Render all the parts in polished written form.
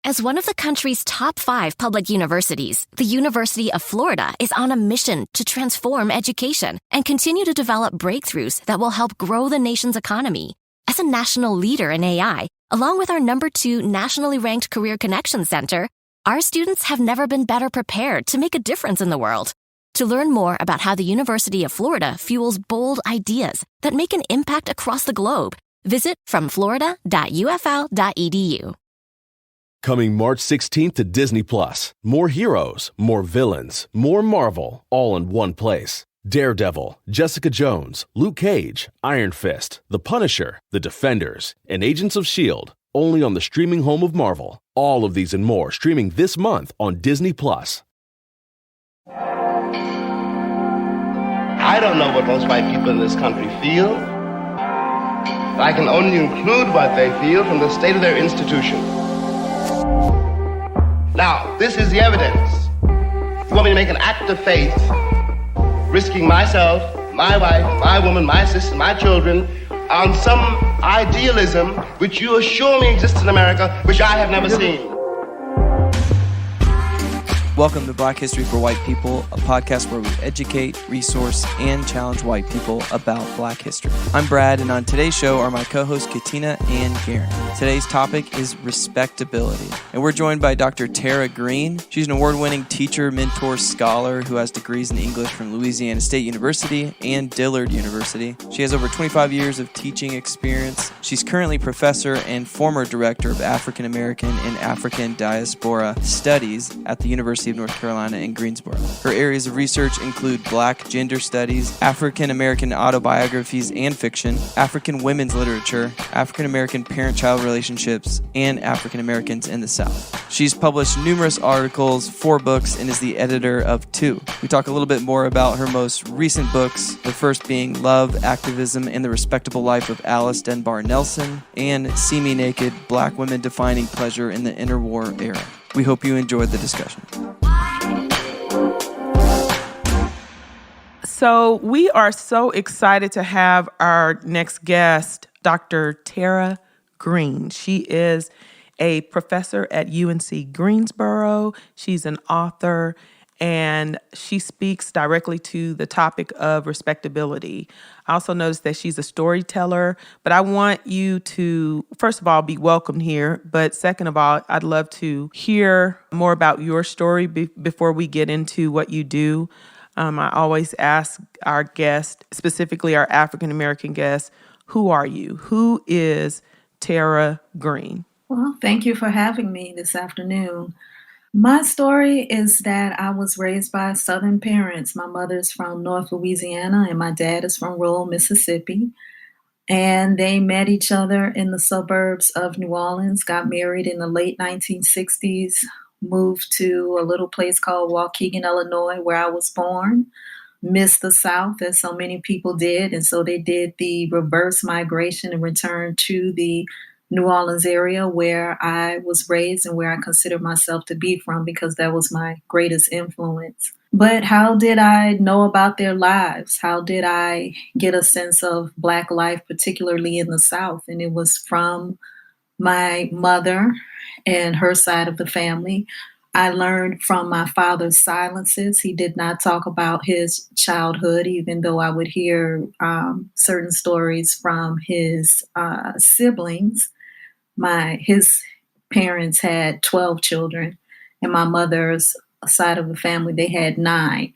As one of the country's top 5 public universities, the University of Florida is on a mission to transform education and continue to develop breakthroughs that will help grow the nation's economy. As a national leader in AI, along with our #2 nationally ranked Career Connections Center, our students have never been better prepared to make a difference in the world. To learn more about how the University of Florida fuels bold ideas that make an impact across the globe, visit fromflorida.ufl.edu. Coming March 16th to Disney+. More heroes, more villains, more Marvel, all in one place. Daredevil, Jessica Jones, Luke Cage, Iron Fist, The Punisher, The Defenders, and Agents of S.H.I.E.L.D. Only on the streaming home of Marvel. All of these and more streaming this month on Disney+. I don't know what most white people in this country feel. I can only include what they feel from the state of their institution. Now, this is the evidence. You want me to make an act of faith, risking myself, my wife, my woman, my sister, my children, on some idealism which you assure me exists in America, which I have never seen. Welcome to Black History for White People, a podcast where we educate, resource, and challenge white people about Black history. I'm Brad, and on today's show are my co-hosts Katina and Garen. Today's topic is respectability, and we're joined by Dr. Tara Green. She's an award-winning teacher, mentor, scholar who has degrees in English from Louisiana State University and Dillard University. She has over 25 years of teaching experience. She's currently professor and former director of African American and African Diaspora Studies at the University of North Carolina in Greensboro. Her areas of research include Black gender studies, African American autobiographies and fiction, African women's literature, African American parent-child relationships, and African Americans in the South. She's published numerous articles, 4 books, and is the editor of 2. We talk a little bit more about her most recent books, the first being Love, Activism, and the Respectable Life of Alice Dunbar Nelson, and See Me Naked, Black Women Defining Pleasure in the Interwar Era. We hope you enjoyed the discussion. So we are so excited to have our next guest, Dr. Tara Green. She is a professor at UNC Greensboro. She's an author, and she speaks directly to the topic of respectability. I also noticed that she's a storyteller, but I want you to, first of all, be welcomed here. But second of all, I'd love to hear more about your story before we get into what you do. I always ask our guests, specifically our African-American guests, who are you? Who is Tara Green? Well, thank you for having me this afternoon. My story is that I was raised by Southern parents. My mother's from North Louisiana and my dad is from rural Mississippi. And they met each other in the suburbs of New Orleans, got married in the late 1960s, moved to a little place called Waukegan, Illinois, where I was born, missed the South as so many people did. And so they did the reverse migration and returned to the New Orleans area where I was raised and where I consider myself to be from, because that was my greatest influence. But how did I know about their lives? How did I get a sense of Black life, particularly in the South? And it was from my mother and her side of the family. I learned from my father's silences. He did not talk about his childhood, even though I would hear certain stories from his siblings. His parents had 12 children, and my mother's side of the family, they had 9.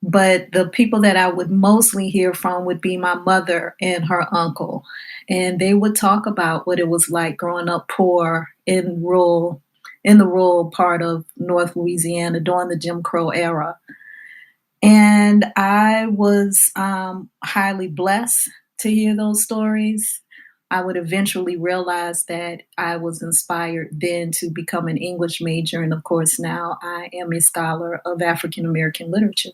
But the people that I would mostly hear from would be my mother and her uncle. And they would talk about what it was like growing up poor in the rural part of North Louisiana during the Jim Crow era. And I was highly blessed to hear those stories. I would eventually realize that I was inspired then to become an English major. And of course, now I am a scholar of African American literature.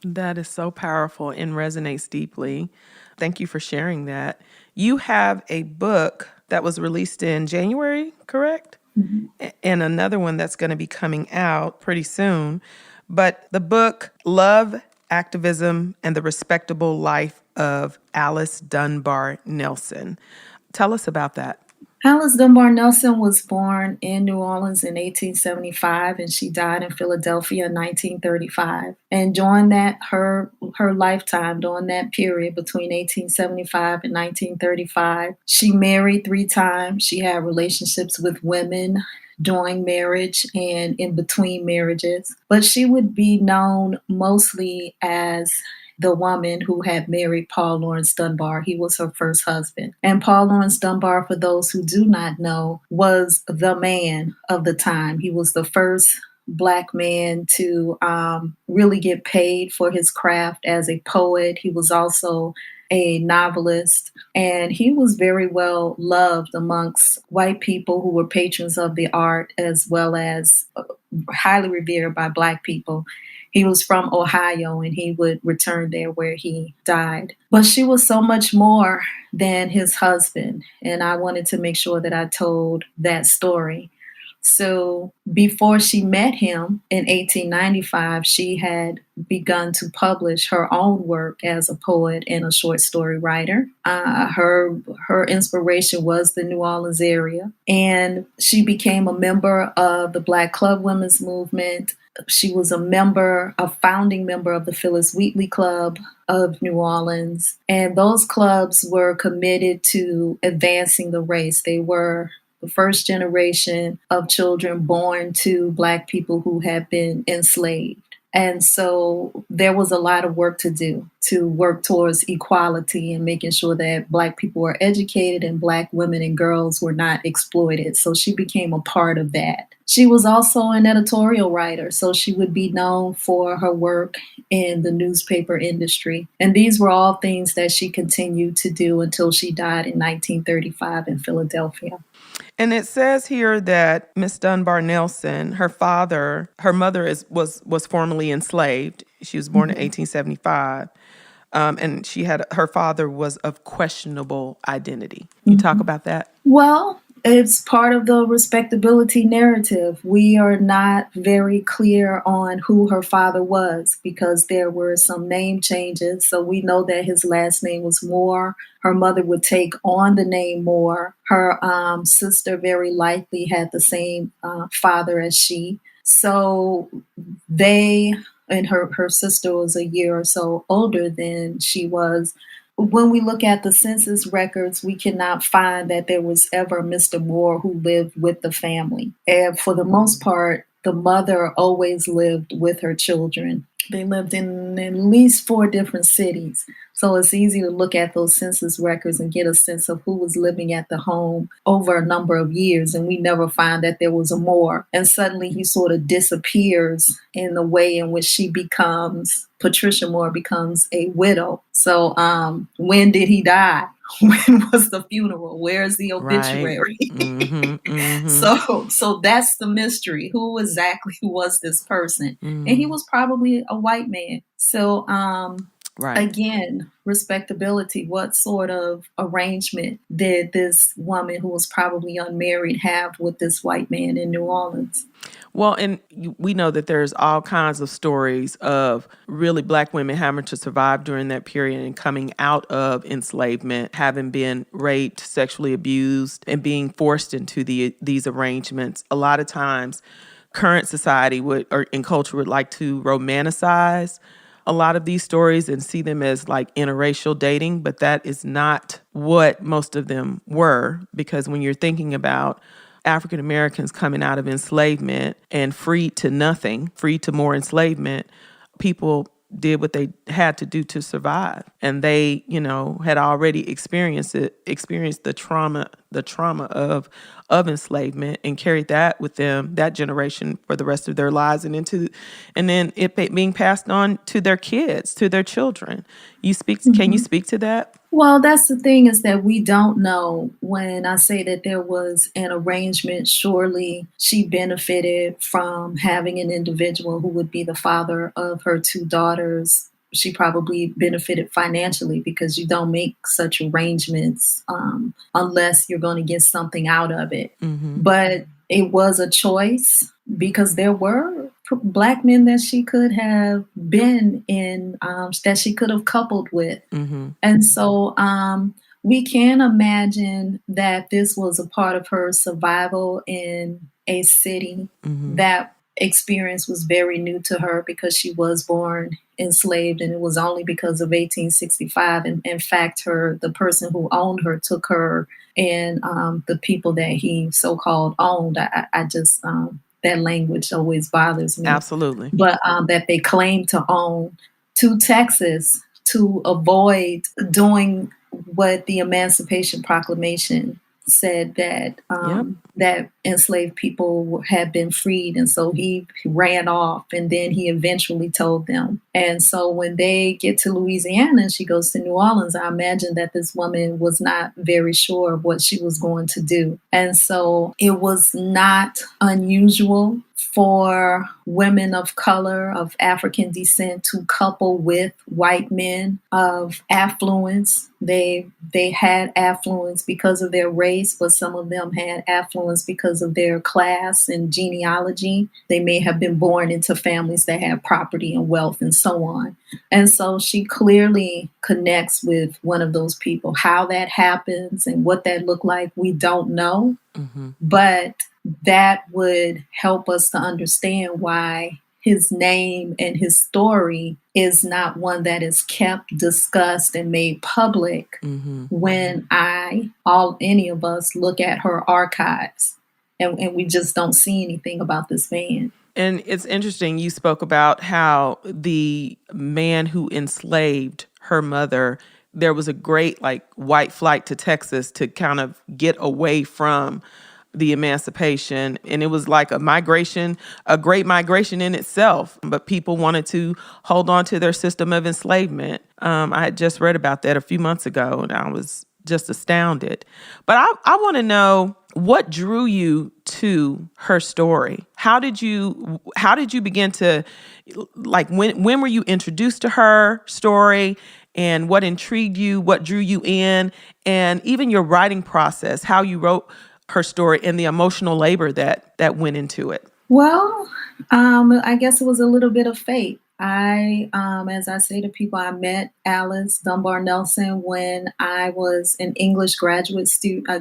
That is so powerful and resonates deeply. Thank you for sharing that. You have a book that was released in January, correct? Mm-hmm. And another one that's going to be coming out pretty soon. But the book, Love, Activism, and the Respectable Life of Alice Dunbar Nelson. Tell us about that. Alice Dunbar Nelson was born in New Orleans in 1875, and she died in Philadelphia in 1935. And during that, her lifetime, during that period between 1875 and 1935, she married 3 times. She had relationships with women during marriage and in between marriages. But she would be known mostly as the woman who had married Paul Laurence Dunbar. He was her first husband. And Paul Laurence Dunbar, for those who do not know, was the man of the time. He was the first Black man to really get paid for his craft as a poet. He was also a novelist, and he was very well loved amongst white people who were patrons of the art, as well as highly revered by Black people. He was from Ohio, and he would return there where he died. But she was so much more than his husband, and I wanted to make sure that I told that story. So before she met him in 1895, she had begun to publish her own work as a poet and a short story writer. Her inspiration was the New Orleans area, and she became a member of the Black Club Women's Movement. She was a founding member of the Phyllis Wheatley Club of New Orleans, and those clubs were committed to advancing the race. They were the first generation of children born to Black people who had been enslaved. And so there was a lot of work to do to work towards equality and making sure that Black people were educated and Black women and girls were not exploited. So she became a part of that. She was also an editorial writer, so she would be known for her work in the newspaper industry. And these were all things that she continued to do until she died in 1935 in Philadelphia. And it says here that Miss Dunbar Nelson, her mother was formerly enslaved. She was born in 1875. And her father was of questionable identity. Can you talk about that? Well, it's part of the respectability narrative. We are not very clear on who her father was because there were some name changes. So we know that his last name was Moore. Her mother would take on the name Moore. Her sister very likely had the same father as she. So and her sister was a year or so older than she was. When we look at the census records, we cannot find that there was ever Mr. Moore who lived with the family. And for the most part, the mother always lived with her children. They lived in at least 4 different cities. So it's easy to look at those census records and get a sense of who was living at the home over a number of years. And we never find that there was a Moore. And suddenly he sort of disappears in the way in which Patricia Moore becomes a widow. So when did he die? When was the funeral? Where's the obituary? Right. So that's the mystery. Who exactly was this person? And he was probably a white man. So again, respectability. What sort of arrangement did this woman who was probably unmarried have with this white man in New Orleans? Well, and we know that there's all kinds of stories of really Black women having to survive during that period and coming out of enslavement, having been raped, sexually abused, and being forced into these arrangements. A lot of times, current society and culture would like to romanticize a lot of these stories and see them as like interracial dating, but that is not what most of them were, because when you're thinking about African Americans coming out of enslavement and freed to nothing, freed to more enslavement, people did what they had to do to survive. And they, had already experienced the trauma of enslavement and carried that with them, that generation, for the rest of their lives and then it being passed on to their kids, to their children. Can you speak to that? Well, that's the thing, is that we don't know. When I say that there was an arrangement, surely she benefited from having an individual who would be the father of her 2 daughters. She probably benefited financially, because you don't make such arrangements unless you're going to get something out of it. Mm-hmm. But it was a choice, because there were Black men that she could have been in, that she could have coupled with. Mm-hmm. And so we can imagine that this was a part of her survival in a city. That experience was very new to her because she was born enslaved, and it was only because of 1865. And in fact, the person who owned her took her and the people that he so-called owned. I just that language always bothers me. Absolutely. But that they claimed to own, to Texas to avoid doing what the Emancipation Proclamation said, that that enslaved people had been freed. And so he ran off, and then he eventually told them. And so when they get to Louisiana and she goes to New Orleans, I imagine that this woman was not very sure of what she was going to do. And so it was not unusual for women of color, of African descent, to couple with white men of affluence. They had affluence because of their race, but some of them had affluence because of their class and genealogy. They may have been born into families that had property and wealth and so on. And so she clearly connects with one of those people. How that happens and what that looked like, we don't know. But that would help us to understand why his name and his story is not one that is kept, discussed, and made public when any of us look at her archives and we just don't see anything about this man. And it's interesting, you spoke about how the man who enslaved her mother, there was a great white flight to Texas to kind of get away from the emancipation. And it was like a great migration in itself. But people wanted to hold on to their system of enslavement. I had just read about that a few months ago, and I was just astounded. But I want to know, what drew you to her story? How did you begin to, when were you introduced to her story? And what intrigued you? What drew you in? And even your writing process, how you wrote her story and the emotional labor that went into it. Well, I guess it was a little bit of fate. As I say to people, I met Alice Dunbar Nelson when I was an English student,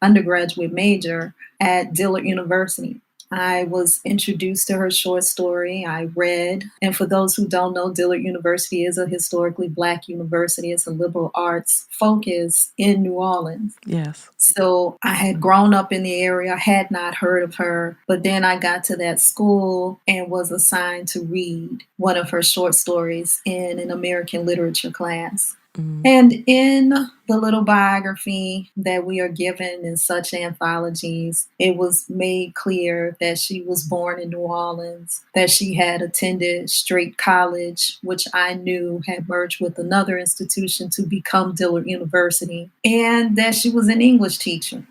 undergraduate major at Dillard University. I was introduced to her short story. I read, and for those who don't know, Dillard University is a historically Black university. It's a liberal arts focus in New Orleans. Yes. So I had grown up in the area, had not heard of her, but then I got to that school and was assigned to read one of her short stories in an American literature class. And in the little biography that we are given in such anthologies, it was made clear that she was born in New Orleans, that she had attended Straight College, which I knew had merged with another institution to become Dillard University, and that she was an English teacher.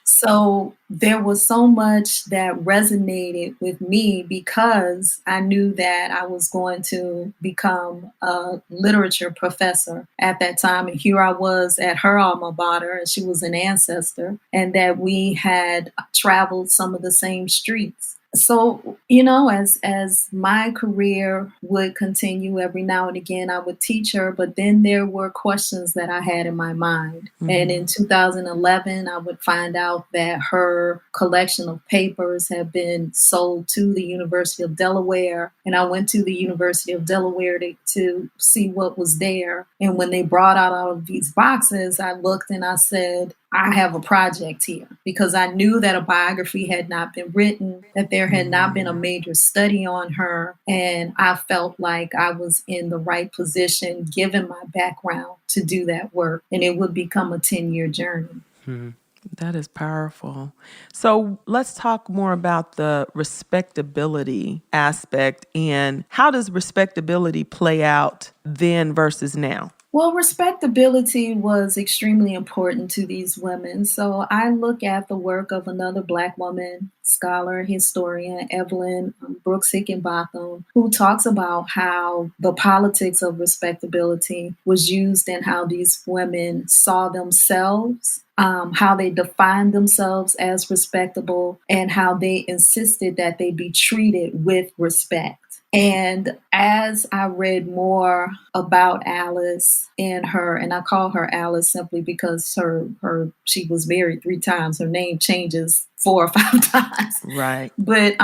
So there was so much that resonated with me because I knew that I was going to become a literature professor at that time. And here I was at her alma mater, and she was an ancestor, and that we had traveled some of the same streets. So, as my career would continue, every now and again, I would teach her, but then there were questions that I had in my mind. And in 2011, I would find out that her collection of papers had been sold to the University of Delaware. And I went to the University of Delaware to see what was there. And when they brought out all of these boxes, I looked and I said, I have a project here, because I knew that a biography had not been written, that there had not been a major study on her. And I felt like I was in the right position, given my background, to do that work. And it would become a 10-year journey. That is powerful. So let's talk more about the respectability aspect, and how does respectability play out then versus now? Well, respectability was extremely important to these women. So I look at the work of another Black woman, scholar, historian, Evelyn Brooks Hickenbotham, who talks about how the politics of respectability was used and how these women saw themselves, how they defined themselves as respectable, and how they insisted that they be treated with respect. And as I read more about Alice and I call her Alice simply because she was married 3 times. Her name changes 4 or 5 times. Right. But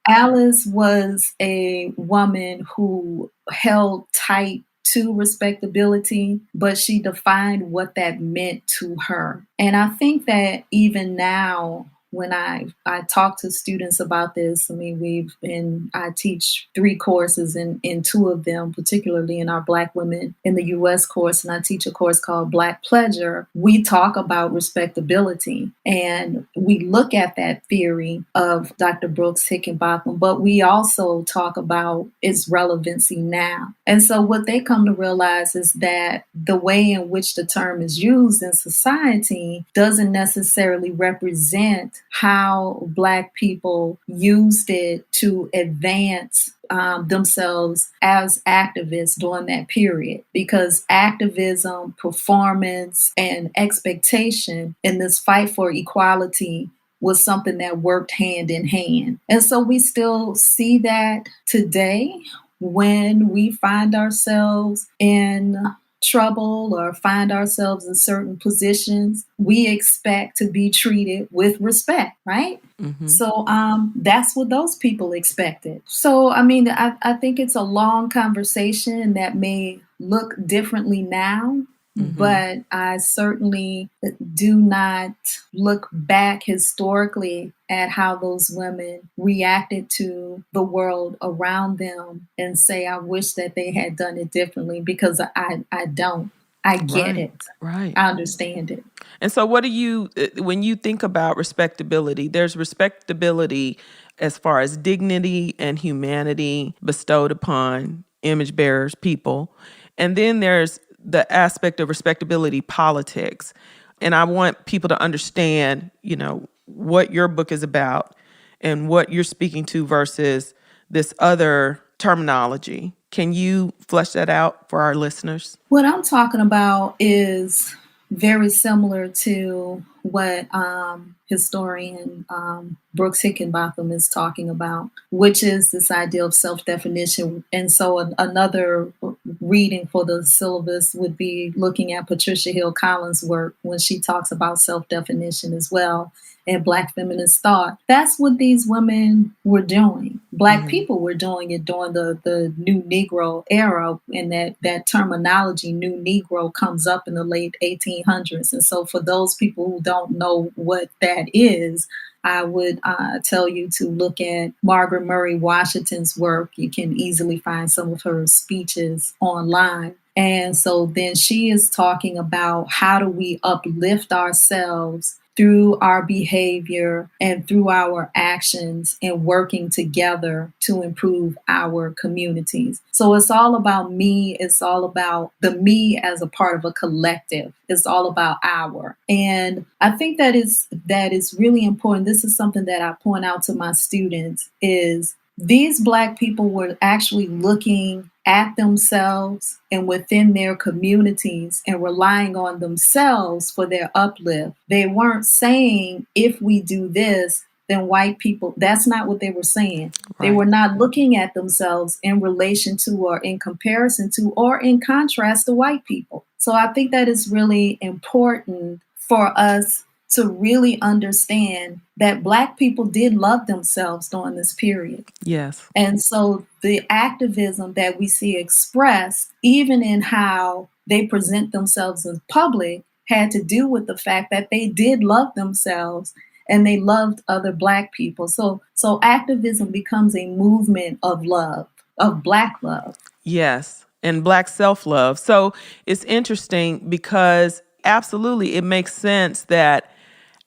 Alice was a woman who held tight to respectability, but she defined what that meant to her. And I think that even now, when I talk to students about this, I mean, I teach 3 courses, and in 2 of them, particularly in our Black Women in the U.S. course, and I teach a course called Black Pleasure, we talk about respectability. And we look at that theory of Dr. Brooks Hickenbotham, but we also talk about its relevancy now. And so what they come to realize is that the way in which the term is used in society doesn't necessarily represent how Black people used it to advance themselves as activists during that period, because activism, performance, and expectation in this fight for equality was something that worked hand in hand. And so we still see that today when we find ourselves in trouble or find ourselves in certain positions, we expect to be treated with respect, right? Mm-hmm. So that's what those people expected. So, I mean, I think it's a long conversation that may look differently now. Mm-hmm. But I certainly do not look back historically at how those women reacted to the world around them and say, I wish that they had done it differently, because I don't. I get it. Right. I understand it. And so what do you, when you think about respectability, there's respectability as far as dignity and humanity bestowed upon image bearers, people. And then there's the aspect of respectability politics. And I want people to understand, what your book is about and what you're speaking to versus this other terminology. Can you flesh that out for our listeners? What I'm talking about is very similar to what historian Brooks Hickenbotham is talking about, which is this idea of self-definition. And so another reading for the syllabus would be looking at Patricia Hill Collins' work when she talks about self-definition as well, and Black feminist thought. That's what these women were doing. Black people were doing it during the New Negro era, and that terminology, New Negro, comes up in the late 1800s. And so for those people who don't know what that is, I would tell you to look at Margaret Murray Washington's work. You can easily find some of her speeches online. And so then she is talking about how do we uplift ourselves through our behavior and through our actions and working together to improve our communities. So it's all about me. It's all about the me as a part of a collective. It's all about our. And I think that is really important. This is something that I point out to my students is these Black people were actually looking at themselves and within their communities and relying on themselves for their uplift. They weren't saying, if we do this, then white people, that's not what they were saying. Right. They were not looking at themselves in relation to or in comparison to or in contrast to white people. So I think that is really important for us to really understand that Black people did love themselves during this period. Yes. And so the activism that we see expressed, even in how they present themselves in public, had to do with the fact that they did love themselves and they loved other Black people. So activism becomes a movement of love, of Black love. Yes, and Black self-love. So it's interesting because absolutely it makes sense that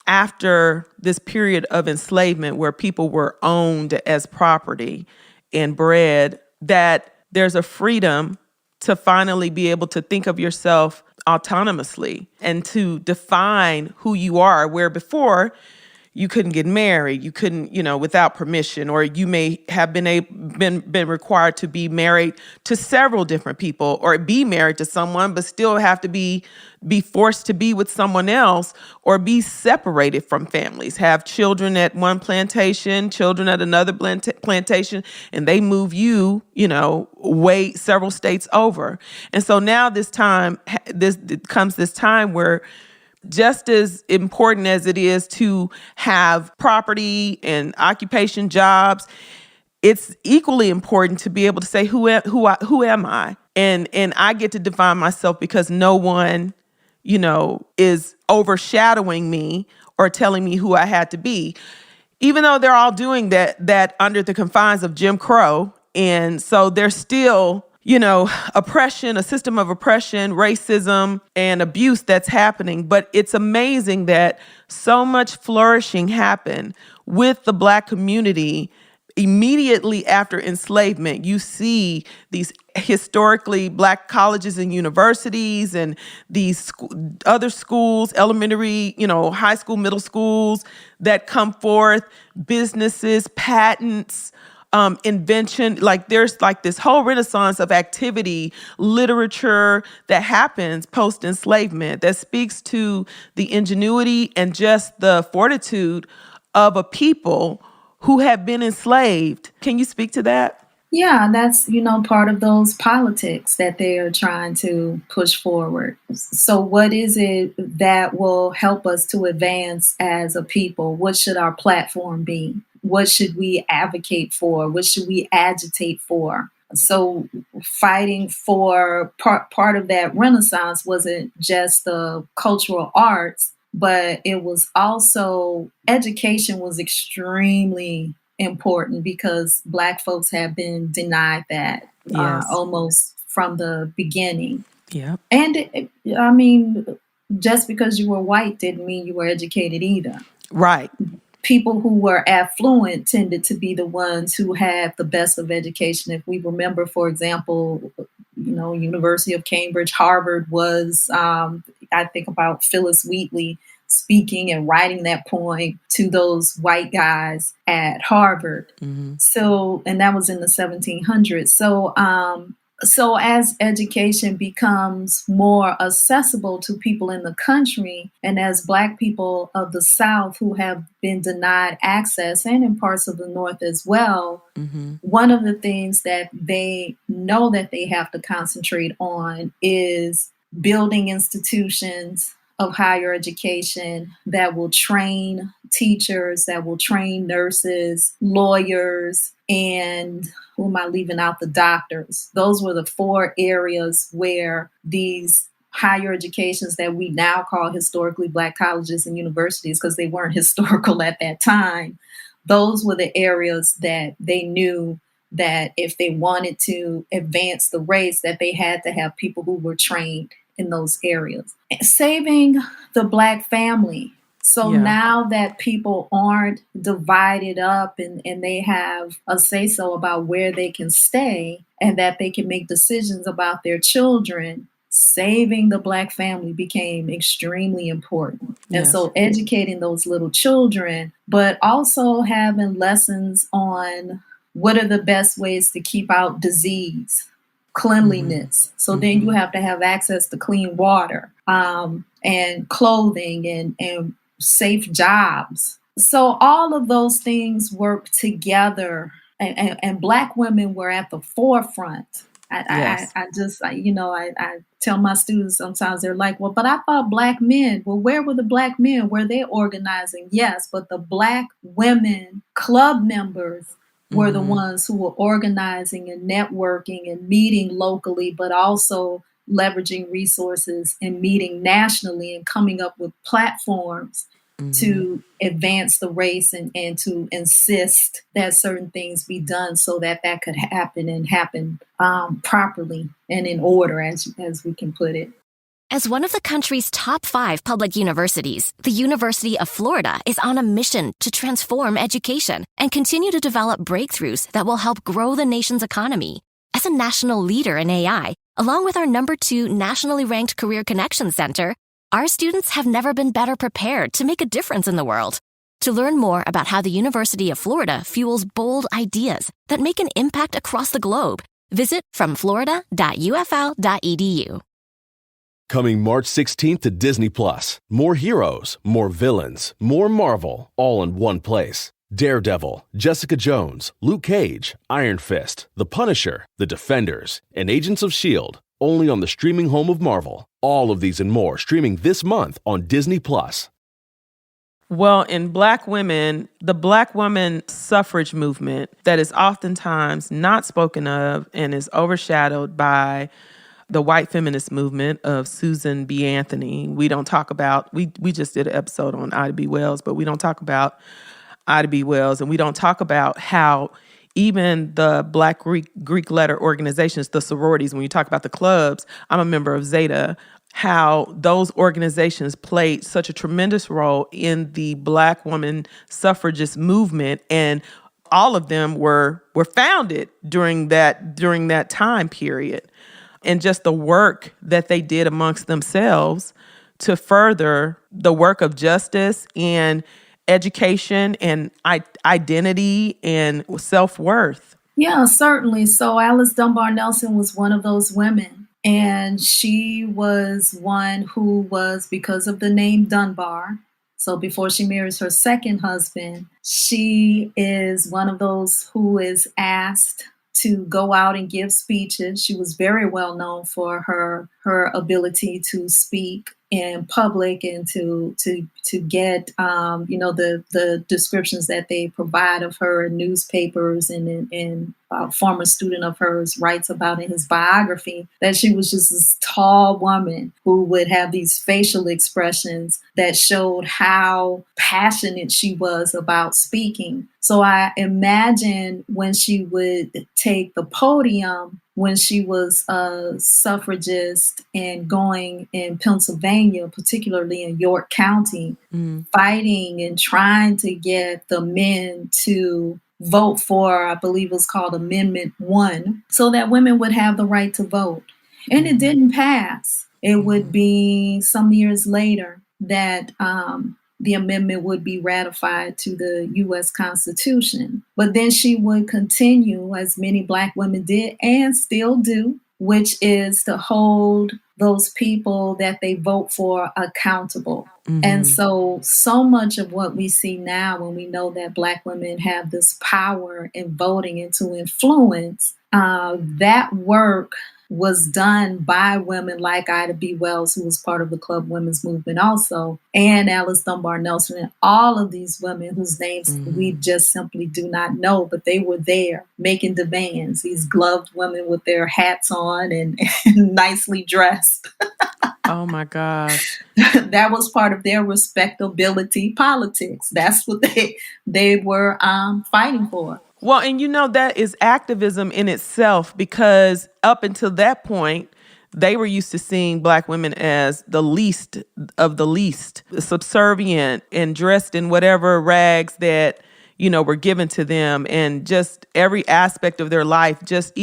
after this period of enslavement where people were owned as property and bred, that there's a freedom to finally be able to think of yourself autonomously and to define who you are, where before you couldn't get married, you couldn't, without permission, or you may have been required to be married to several different people, or be married to someone, but still have to be forced to be with someone else, or be separated from families, have children at one plantation, children at another plantation, and they move you, way several states over. And so now this time where just as important as it is to have property and occupation, jobs, it's equally important to be able to say, who am I? And I get to define myself because no one, is overshadowing me or telling me who I had to be, even though they're all doing that under the confines of Jim Crow. And so there's still, oppression, a system of oppression, racism, and abuse that's happening. But it's amazing that so much flourishing happened with the Black community immediately after enslavement. You see these historically Black colleges and universities and these other schools, elementary, high school, middle schools that come forth, businesses, patents, invention. Like there's like this whole renaissance of activity, literature that happens post-enslavement that speaks to the ingenuity and just the fortitude of a people who have been enslaved. Can you speak to that? Yeah, that's, part of those politics that they are trying to push forward. So what is it that will help us to advance as a people? What should our platform be? What should we advocate for? What should we agitate for? So fighting for part of that renaissance wasn't just the cultural arts, but it was also education was extremely important because Black folks have been denied that almost from the beginning. Yeah. And just because you were white didn't mean you were educated either. Right. People who were affluent tended to be the ones who had the best of education. If we remember, for example, University of Cambridge, Harvard was, I think about Phyllis Wheatley speaking and writing that poem to those white guys at Harvard. Mm-hmm. So, and that was in the 1700s. So as education becomes more accessible to people in the country, and as Black people of the South who have been denied access, and in parts of the North as well, mm-hmm. one of the things that they know that they have to concentrate on is building institutions of higher education that will train teachers, that will train nurses, lawyers, and who am I leaving out? The doctors. Those were the 4 areas where these higher educations that we now call historically Black colleges and universities, because they weren't historical at that time, those were the areas that they knew that if they wanted to advance the race, that they had to have people who were trained in those areas. Saving the Black family. So now that people aren't divided up and they have a say-so about where they can stay and that they can make decisions about their children, saving the Black family became extremely important. Yes. And so educating those little children, but also having lessons on what are the best ways to keep out disease, cleanliness. Mm-hmm. So mm-hmm. then you have to have access to clean water, and clothing and safe jobs. So all of those things work together, and Black women were at the forefront. I tell my students sometimes, they're like, well, but I thought Black men, well, where were the Black men? Were they organizing? Yes, but the Black women club members were the ones who were organizing and networking and meeting locally, but also leveraging resources and meeting nationally and coming up with platforms to advance the race and to insist that certain things be done so that could happen and happen properly and in order, as we can put it. As one of the country's top 5 public universities, the University of Florida is on a mission to transform education and continue to develop breakthroughs that will help grow the nation's economy. As a national leader in AI, along with our number 2 nationally ranked Career Connection Center, our students have never been better prepared to make a difference in the world. To learn more about how the University of Florida fuels bold ideas that make an impact across the globe, visit fromflorida.ufl.edu. Coming March 16th to Disney Plus. More heroes, more villains, more Marvel, all in one place. Daredevil, Jessica Jones, Luke Cage, Iron Fist, The Punisher, The Defenders, and Agents of S.H.I.E.L.D. Only on the streaming home of Marvel. All of these and more streaming this month on Disney Plus. Well, in Black women, the Black woman suffrage movement that is oftentimes not spoken of and is overshadowed by the white feminist movement of Susan B. Anthony. We don't talk about, we just did an episode on Ida B. Wells, but we don't talk about Ida B. Wells, and we don't talk about how even the Black Greek letter organizations, the sororities, when you talk about the clubs, I'm a member of Zeta, how those organizations played such a tremendous role in the Black woman suffragist movement, and all of them were founded during that time period. And just the work that they did amongst themselves to further the work of justice and education and identity and self-worth. Yeah, certainly. So Alice Dunbar Nelson was one of those women. And she was one who was, because of the name Dunbar, so before she marries her second husband, she is one of those who is asked to go out and give speeches. She was very well known for her ability to speak in public and to get the descriptions that they provide of her in newspapers, and a former student of hers writes about in his biography that she was just this tall woman who would have these facial expressions that showed how passionate she was about speaking. So I imagine when she would take the podium, when she was a suffragist and going in Pennsylvania, particularly in York County, fighting and trying to get the men to vote for, I believe it was called Amendment 1, so that women would have the right to vote. And it didn't pass. It would be some years later that the amendment would be ratified to the U.S. Constitution. But then she would continue, as many Black women did and still do, which is to hold those people that they vote for accountable. And so much of what we see now, when we know that Black women have this power in voting and to influence, that work was done by women like Ida B. Wells, who was part of the Club Women's Movement also, and Alice Dunbar Nelson, and all of these women whose names we just simply do not know, but they were there making demands, these gloved women with their hats on and nicely dressed. Oh my gosh. That was part of their respectability politics. That's what they were fighting for. Well, and that is activism in itself, because up until that point, they were used to seeing Black women as the least of the least, subservient and dressed in whatever rags that, were given to them, and just every aspect of their life, just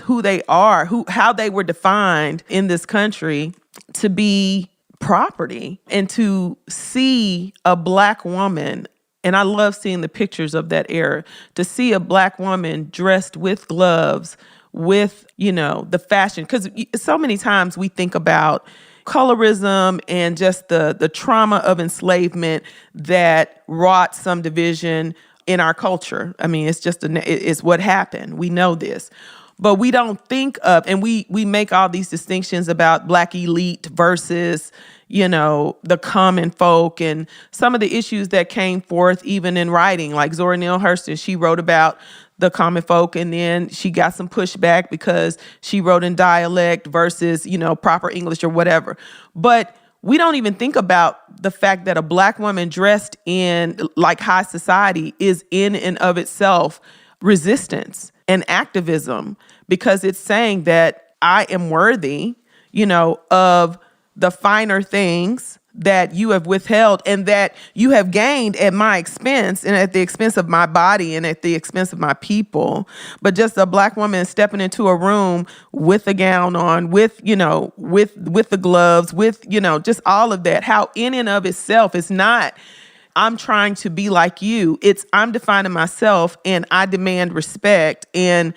who they are, how they were defined in this country to be property, and to see a Black woman. And I love seeing the pictures of that era, to see a Black woman dressed with gloves, with, the fashion. Because so many times we think about colorism and just the trauma of enslavement that wrought some division in our culture. I mean, it's just it's what happened. We know this. But we don't think of, and we make all these distinctions about Black elite versus, the common folk, and some of the issues that came forth even in writing, like Zora Neale Hurston. She wrote about the common folk, and then she got some pushback because she wrote in dialect versus, proper English or whatever. But we don't even think about the fact that a Black woman dressed in like high society is in and of itself resistance and activism, because it's saying that I am worthy, of the finer things that you have withheld and that you have gained at my expense and at the expense of my body and at the expense of my people. But just a Black woman stepping into a room with a gown on, with the gloves, with, just all of that, how in and of itself is not I'm trying to be like you. It's I'm defining myself and I demand respect, and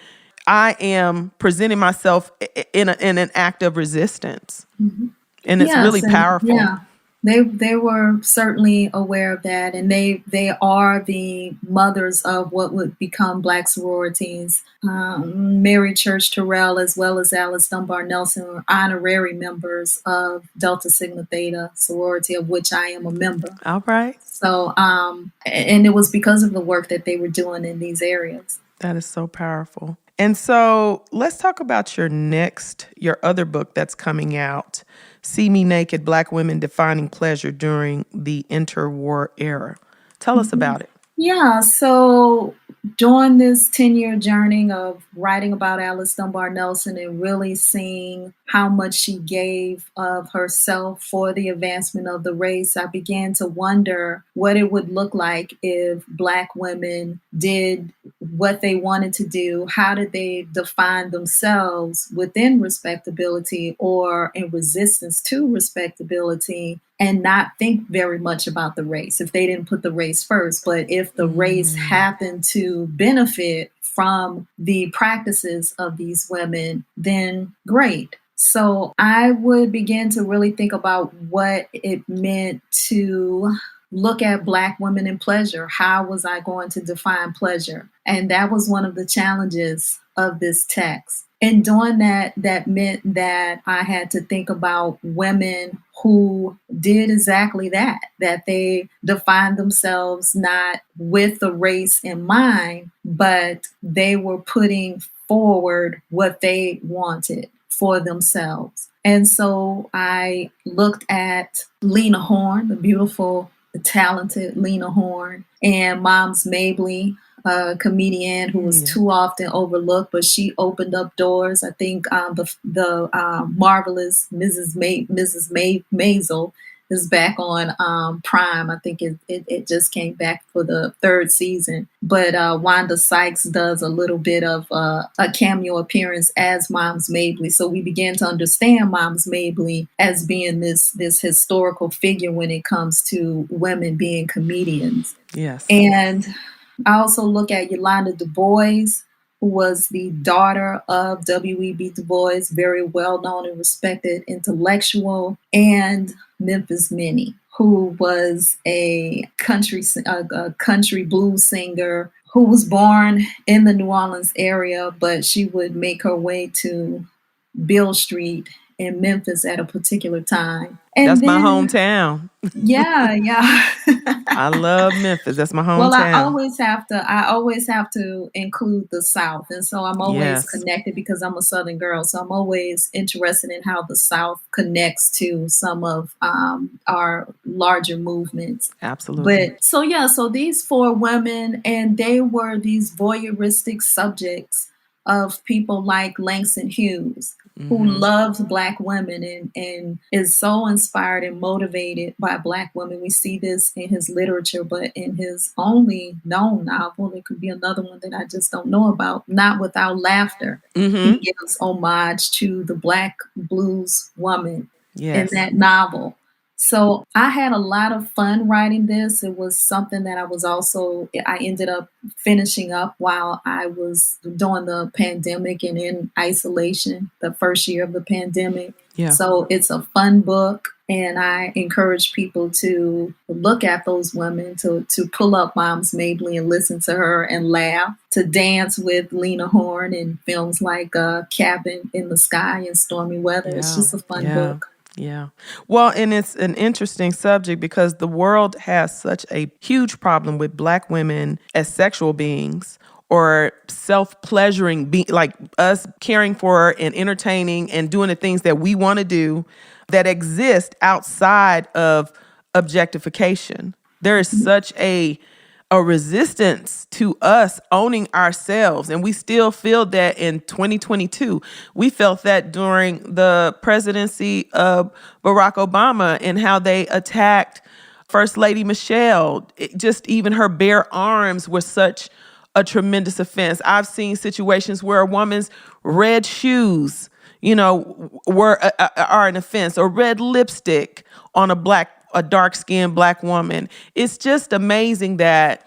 I am presenting myself in an act of resistance. Mm-hmm. And it's really powerful. Yeah. They were certainly aware of that, and they are the mothers of what would become Black sororities. Mary Church Terrell, as well as Alice Dunbar Nelson, are honorary members of Delta Sigma Theta sorority, of which I am a member. All right. So, and it was because of the work that they were doing in these areas. That is so powerful. And so let's talk about your other book that's coming out, See Me Naked, Black Women Defining Pleasure During the Interwar Era. Tell us about it. Yeah, so during this 10-year journey of writing about Alice Dunbar Nelson and really seeing how much she gave of herself for the advancement of the race, I began to wonder what it would look like if Black women did what they wanted to do. How did they define themselves within respectability or in resistance to respectability, and not think very much about the race if they didn't put the race first. But if the race happened to benefit from the practices of these women, then great. So I would begin to really think about what it meant to look at Black women in pleasure. How was I going to define pleasure? And that was one of the challenges of this text. And doing that, that meant that I had to think about women who did exactly that they defined themselves not with the race in mind, but they were putting forward what they wanted for themselves. And so I looked at Lena Horne, the beautiful, the talented Lena Horne, and Moms Mabley, a comedian who was too often overlooked, but she opened up doors. I think the marvelous Mrs. Maisel is back on Prime. I think it just came back for the third season. But Wanda Sykes does a little bit of a cameo appearance as Moms Mabley. So we began to understand Moms Mabley as being this historical figure when it comes to women being comedians. Yes. And I also look at Yolanda Du Bois, who was the daughter of W.E.B. Du Bois, very well-known and respected intellectual, and Memphis Minnie, who was a country blues singer who was born in the New Orleans area, but she would make her way to Beale Street in Memphis at a particular time. And that's my hometown. Yeah. I love Memphis. That's my hometown. Well, I always have to include the South. And so I'm always connected because I'm a Southern girl. So I'm always interested in how the South connects to some of our larger movements. Absolutely. But so these four women, and they were these voyeuristic subjects of people like Langston Hughes, who loves Black women and is so inspired and motivated by Black women. We see this in his literature, but in his only known novel, there could be another one that I just don't know about, Not Without Laughter. He gives homage to the Black blues woman in that novel. So I had a lot of fun writing this. It was something that I ended up finishing up while I was during the pandemic and in isolation, the first year of the pandemic. Yeah. So it's a fun book. And I encourage people to look at those women, to pull up Moms Mabley and listen to her and laugh, to dance with Lena Horne in films like Cabin in the Sky and Stormy Weather. Yeah. It's just a fun book. Yeah. Well, and it's an interesting subject because the world has such a huge problem with Black women as sexual beings or self-pleasuring, like us caring for and entertaining and doing the things that we want to do that exist outside of objectification. There is such a resistance to us owning ourselves. And we still feel that in 2022. We felt that during the presidency of Barack Obama and how they attacked First Lady Michelle. Just even her bare arms were such a tremendous offense. I've seen situations where a woman's red shoes, are an offense, or red lipstick on a Black a dark-skinned Black woman. It's just amazing that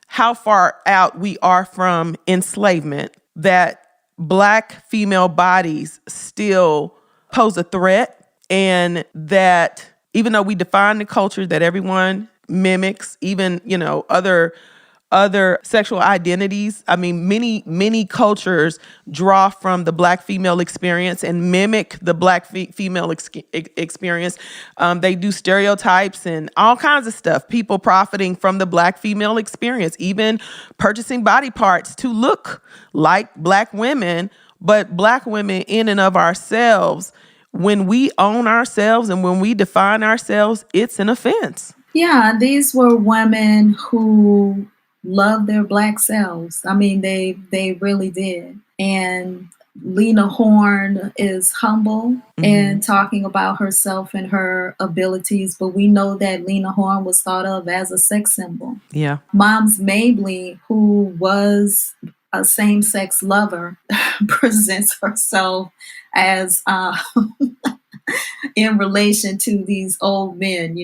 how far out we are from enslavement, that Black female bodies still pose a threat, and that even though we define the culture that everyone mimics, even, other sexual identities. I mean, many cultures draw from the Black female experience and mimic the Black female experience. They do stereotypes and all kinds of stuff. People profiting from the Black female experience, even purchasing body parts to look like Black women, but Black women in and of ourselves, when we own ourselves and when we define ourselves, it's an offense. Yeah, these were women who loved their Black selves. I mean, they really did. And Lena Horne is humble and talking about herself and her abilities, but we know that Lena Horne was thought of as a sex symbol. Yeah. Moms Mabley, who was a same-sex lover, presents herself as in relation to these old men.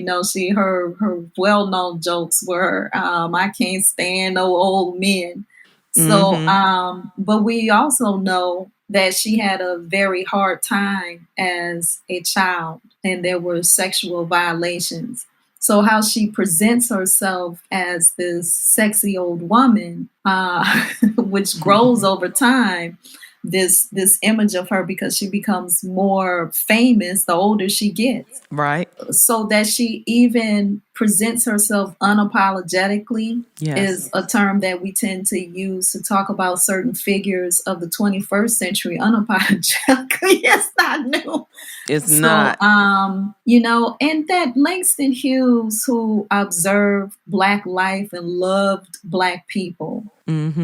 Her well-known jokes were, I can't stand no old men. So, but we also know that she had a very hard time as a child, and there were sexual violations. So how she presents herself as this sexy old woman, which grows over time, this image of her, because she becomes more famous the older she gets. Right. So that she even presents herself unapologetically is a term that we tend to use to talk about certain figures of the 21st century unapologetically. It's not new. It's not. And that Langston Hughes, who observed Black life and loved Black people,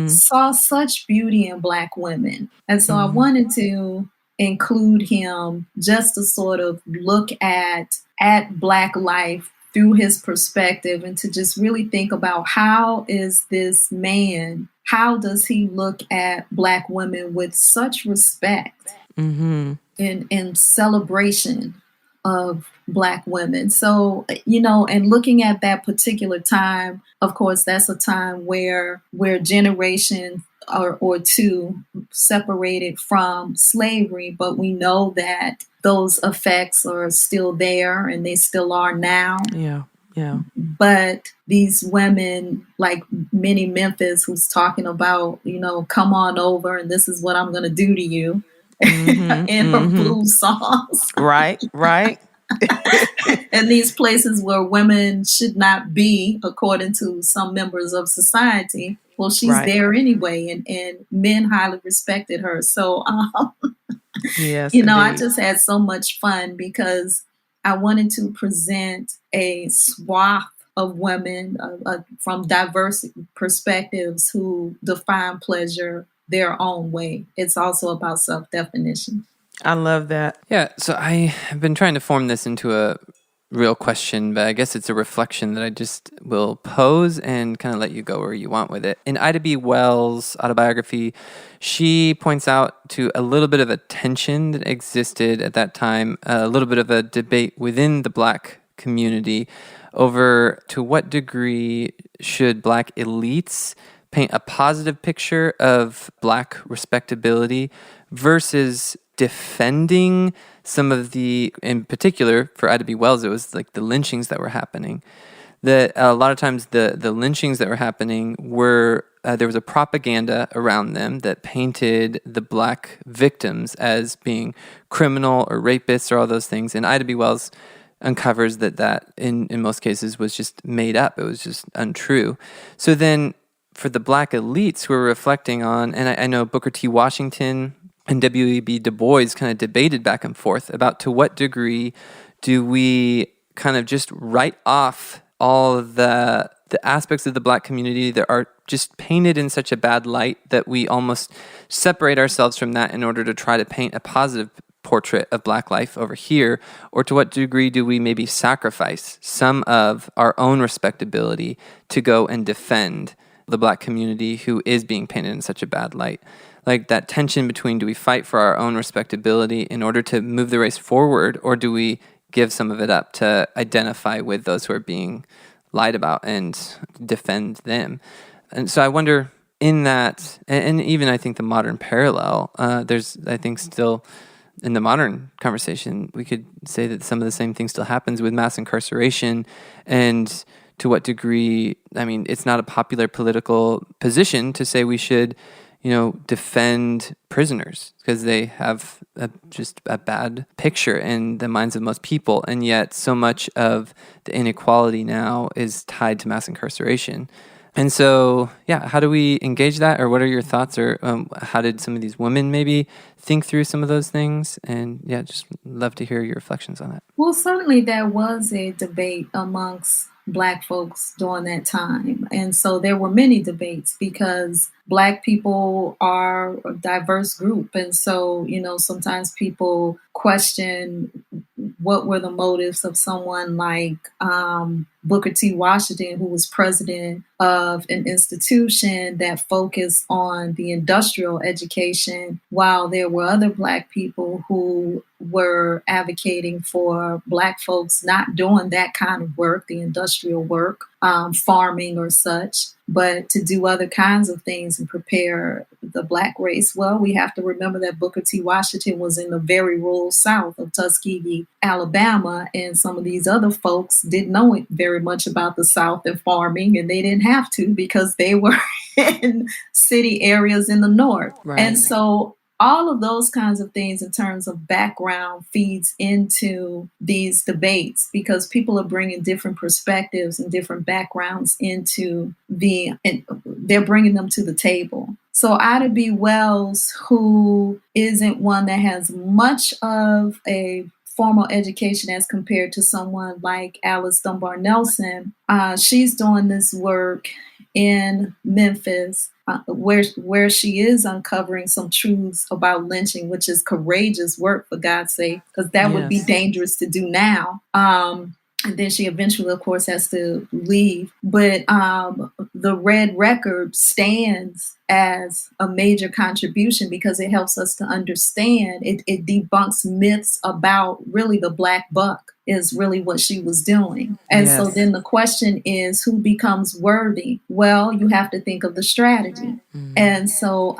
saw such beauty in Black women. And so I wanted to include him just to sort of look at Black life through his perspective, and to just really think about how is this man, how does he look at Black women with such respect and celebration of Black women. So, and looking at that particular time, of course, that's a time where generation or two separated from slavery, but we know that those effects are still there, and they still are now. Yeah. But these women, like Minnie Memphis, who's talking about, come on over and this is what I'm going to do to you in her blues songs. Right. And these places where women should not be, according to some members of society. Well, she's there anyway, and men highly respected her. So, yes, I just had so much fun because I wanted to present a swath of women from diverse perspectives who define pleasure their own way. It's also about self-definition. I love that. Yeah, so I have been trying to form this into a real question, but I guess it's a reflection that I just will pose and kind of let you go where you want with it. In Ida B. Wells' autobiography, she points out to a little bit of a tension that existed at that time, a little bit of a debate within the Black community over to what degree should Black elites paint a positive picture of Black respectability versus defending some of the, in particular for Ida B. Wells, it was like the lynchings that were happening. That a lot of times the lynchings that were happening were, there was a propaganda around them that painted the Black victims as being criminal or rapists or all those things. And Ida B. Wells uncovers that in most cases was just made up. It was just untrue. So then for the Black elites who were reflecting on, and I know Booker T. Washington and W.E.B. Du Bois kind of debated back and forth about to what degree do we kind of just write off all of the aspects of the Black community that are just painted in such a bad light that we almost separate ourselves from that in order to try to paint a positive portrait of Black life over here, or to what degree do we maybe sacrifice some of our own respectability to go and defend the Black community who is being painted in such a bad light? Like that tension between, do we fight for our own respectability in order to move the race forward, or do we give some of it up to identify with those who are being lied about and defend them. And so I wonder in that, and even I think the modern parallel, there's, I think still in the modern conversation, we could say that some of the same thing still happens with mass incarceration. And to what degree, I mean, it's not a popular political position to say we should, defend prisoners because they have just a bad picture in the minds of most people. And yet so much of the inequality now is tied to mass incarceration. And so, how do we engage that? Or what are your thoughts? Or how did some of these women maybe think through some of those things? And just love to hear your reflections on that. Well, certainly there was a debate amongst Black folks during that time. And so there were many debates because Black people are a diverse group. And so, sometimes people question what were the motives of someone like Booker T. Washington, who was president of an institution that focused on the industrial education, while there were other Black people who were advocating for Black folks not doing that kind of work, the industrial work, farming or such, but to do other kinds of things and prepare the Black race. Well, we have to remember that Booker T. Washington was in the very rural South of Tuskegee, Alabama, and some of these other folks didn't know very much about the South and farming, and they didn't have to because they were in city areas in the North. Right. And so all of those kinds of things in terms of background feeds into these debates because people are bringing different perspectives and different backgrounds into they're bringing them to the table. So Ida B. Wells, who isn't one that has much of a formal education as compared to someone like Alice Dunbar Nelson, she's doing this work in Memphis, where she is uncovering some truths about lynching, which is courageous work, for God's sake, because that would be dangerous to do now. And then she eventually, of course, has to leave. But the Red Record stands as a major contribution because it helps us to understand. It debunks myths about really the Black buck is really what she was doing. And so then the question is, who becomes worthy? Well, you have to think of the strategy. And so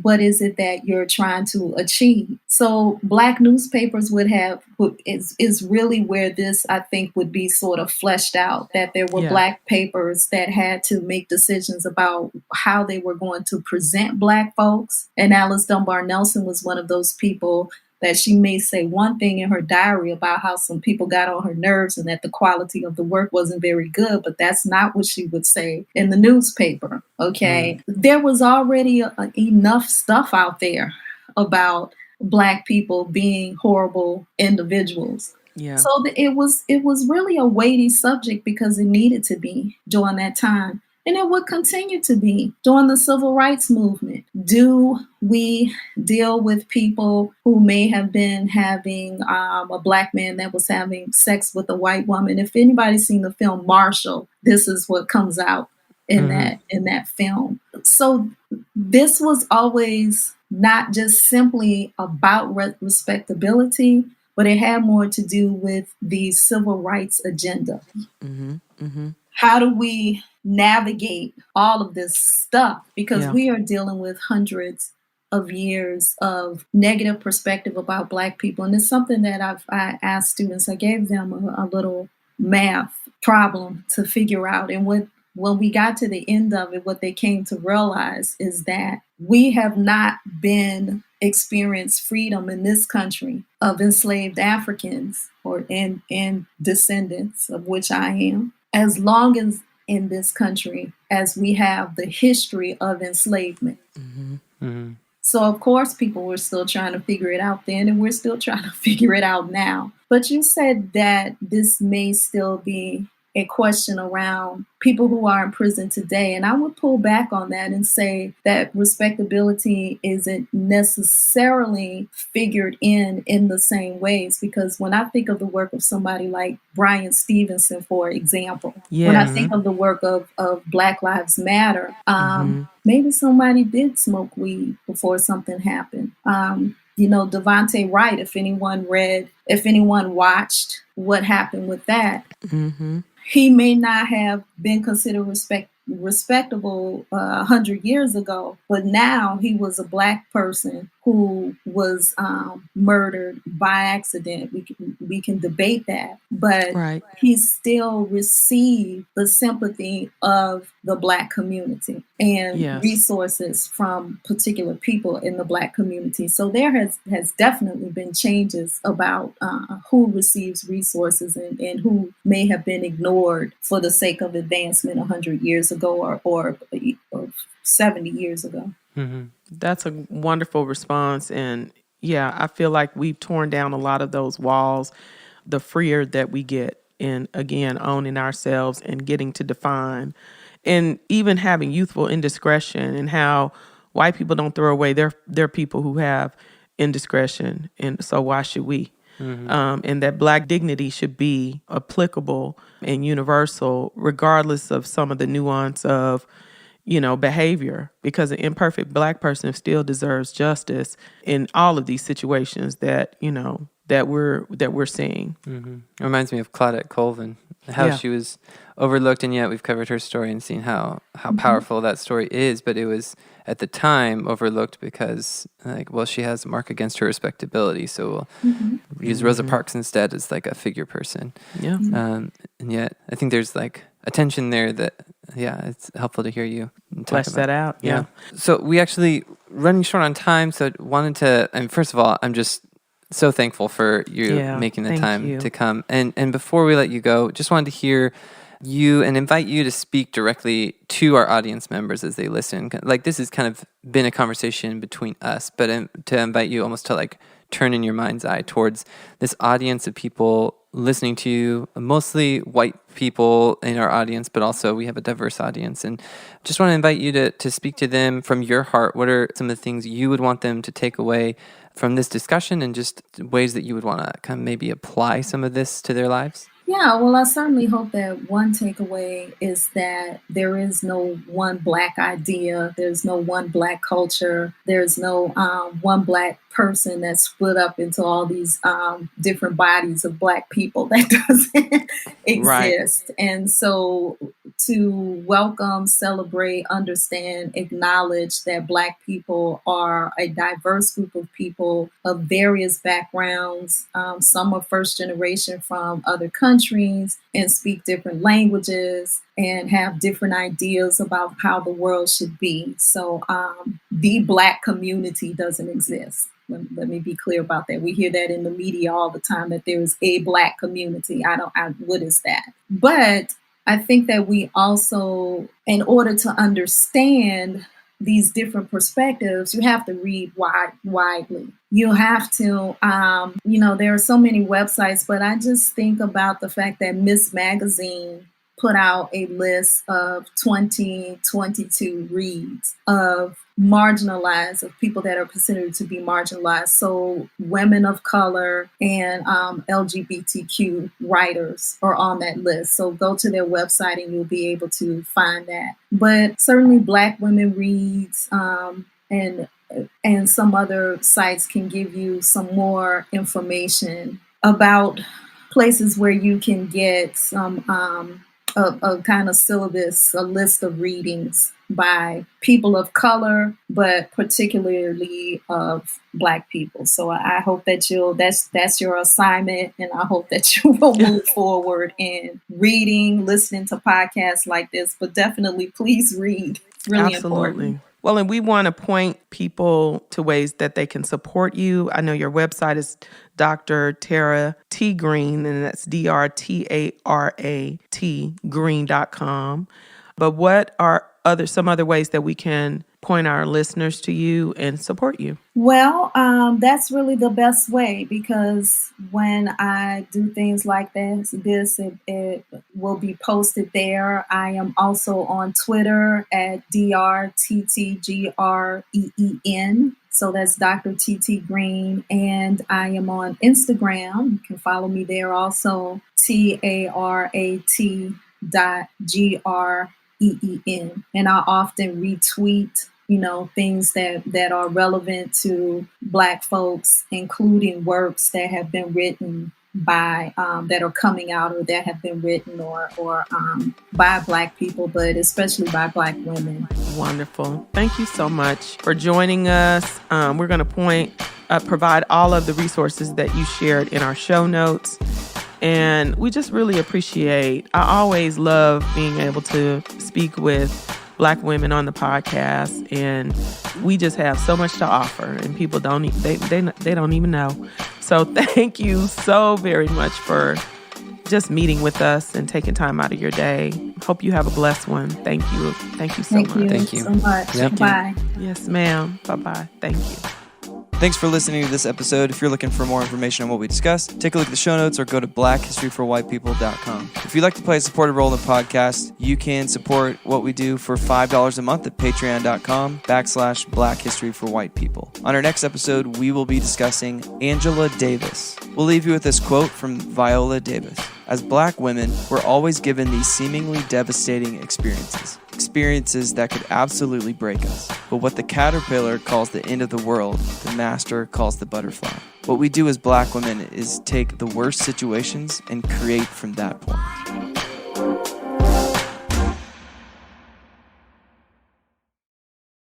what is it that you're trying to achieve? So Black newspapers is really where this, I think, would be sort of fleshed out, that there were Black papers that had to make decisions about how they were going to present Black folks. And Alice Dunbar Nelson was one of those people that she may say one thing in her diary about how some people got on her nerves and that the quality of the work wasn't very good, but that's not what she would say in the newspaper. Okay. There was already enough stuff out there about Black people being horrible individuals. Yeah. So it was really a weighty subject because it needed to be during that time. And it would continue to be during the civil rights movement. Do we deal with people who may have been having a Black man that was having sex with a white woman? If anybody's seen the film Marshall, this is what comes out in that film. So this was always not just simply about respectability, but it had more to do with the civil rights agenda. How do we navigate all of this stuff? Because we are dealing with hundreds of years of negative perspective about Black people. And it's something that I asked students, I gave them a little math problem to figure out. And when we got to the end of it, what they came to realize is that we have not been experienced freedom in this country of enslaved Africans and descendants, of which I am, as long as in this country as we have the history of enslavement. So of course people were still trying to figure it out then, and we're still trying to figure it out now. But you said that this may still be a question around people who are in prison today. And I would pull back on that and say that respectability isn't necessarily figured in the same ways. Because when I think of the work of somebody like Brian Stevenson, for example, when I think of the work of Black Lives Matter, maybe somebody did smoke weed before something happened. Devontae Wright, if anyone watched what happened with that, Mm-hmm. he may not have been considered respectable 100 years ago, but now he was a Black person who was murdered by accident. We can debate that, but Right. he still received the sympathy of the Black community and Yes. resources from particular people in the Black community. So there has definitely been changes about who receives resources and who may have been ignored for the sake of advancement 100 years ago or 70 years ago. Mm-hmm. That's a wonderful response. And yeah, I feel like we've torn down a lot of those walls, the freer that we get in, again, owning ourselves and getting to define, and even having youthful indiscretion, and how white people don't throw away their people who have indiscretion. And so why should we? Mm-hmm. And that Black dignity should be applicable and universal, regardless of some of the nuance of, behavior, because an imperfect Black person still deserves justice in all of these situations that we're seeing. Mm-hmm. It reminds me of Claudette Colvin, how Yeah. she was overlooked, and yet we've covered her story and seen how powerful that story is. But it was at the time overlooked because, she has a mark against her respectability, so we'll use Rosa Parks instead as like a figure person. Yeah. And yet I think there's like a tension there that, it's helpful to hear you talk Flesh about. that out. Yeah. So we actually running short on time, so wanted to, and first of all, I'm just so thankful for you making the thank time you. to come. And before we let you go, just wanted to hear you and invite you to speak directly to our audience members as they listen. Like, this has kind of been a conversation between us, but to invite you almost to like turn in your mind's eye towards this audience of people listening to you, mostly white people in our audience, but also we have a diverse audience. And just want to invite you to speak to them from your heart. What are some of the things you would want them to take away from this discussion, and just ways that you would want to kind of maybe apply some of this to their lives? Yeah, well, I certainly hope that one takeaway is that there is no one Black idea. There's no one Black culture. There's no one Black person that's split up into all these different bodies of Black people. That doesn't exist. Right. And so to welcome, celebrate, understand, acknowledge that Black people are a diverse group of people of various backgrounds. Some are first generation from other countries and speak different languages and have different ideas about how the world should be. So the Black community doesn't exist. Let me be clear about that. We hear that in the media all the time, that there is a Black community. What is that? But I think that we also, in order to understand these different perspectives, you have to read widely. You have to, there are so many websites, but I just think about the fact that Miss Magazine put out a list of 2022 reads of people that are considered to be marginalized. So women of color and LGBTQ writers are on that list. So go to their website and you'll be able to find that. But certainly Black Women Reads and some other sites can give you some more information about places where you can get some a kind of syllabus, a list of readings by people of color, but particularly of Black people. So I hope that that's your assignment, and I hope that you will move forward in reading, listening to podcasts like this, but definitely please read. It's really important. Well, and we want to point people to ways that they can support you. I know your website is Dr. Tara T. Green, and that's DRTARAT Green.com. But what are some other ways that we can point our listeners to you and support you? Well, that's really the best way, because when I do things like this, it will be posted there. I am also on Twitter at DRTTGREEN. So that's Dr. T.T. Green. And I am on Instagram. You can follow me there also, TARAT.GREEN. And I often retweet things that are relevant to Black folks, including works that have been written by that are coming out or that have been written or by Black people, but especially by Black women. Wonderful. Thank you so much for joining us. We're going to provide all of the resources that you shared in our show notes. And we just really appreciate, I always love being able to speak with Black women on the podcast, and we just have so much to offer, and people don't even know. So thank you so very much for just meeting with us and taking time out of your day. Hope you have a blessed one. Thank you. Thank you so much. Thank you so much. Yep. Bye. Yes, ma'am. Bye-bye. Thank you. Thanks for listening to this episode. If you're looking for more information on what we discussed, take a look at the show notes or go to blackhistoryforwhitepeople.com. If you'd like to play a supportive role in the podcast, you can support what we do for $5 a month at patreon.com/blackhistoryforwhitepeople. On our next episode, we will be discussing Angela Davis. We'll leave you with this quote from Viola Davis. As Black women, we're always given these seemingly devastating experiences that could absolutely break us. But what the caterpillar calls the end of the world, the master calls the butterfly. What we do as Black women is take the worst situations and create from that point.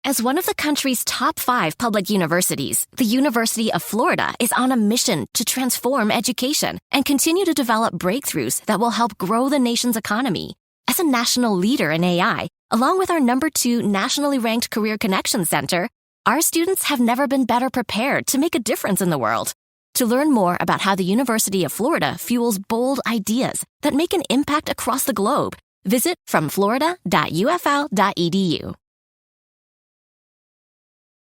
As one of the country's top 5 public universities, the University of Florida is on a mission to transform education and continue to develop breakthroughs that will help grow the nation's economy. As a national leader in AI, along with our #2 nationally ranked Career Connections Center, our students have never been better prepared to make a difference in the world. To learn more about how the University of Florida fuels bold ideas that make an impact across the globe, visit fromflorida.ufl.edu.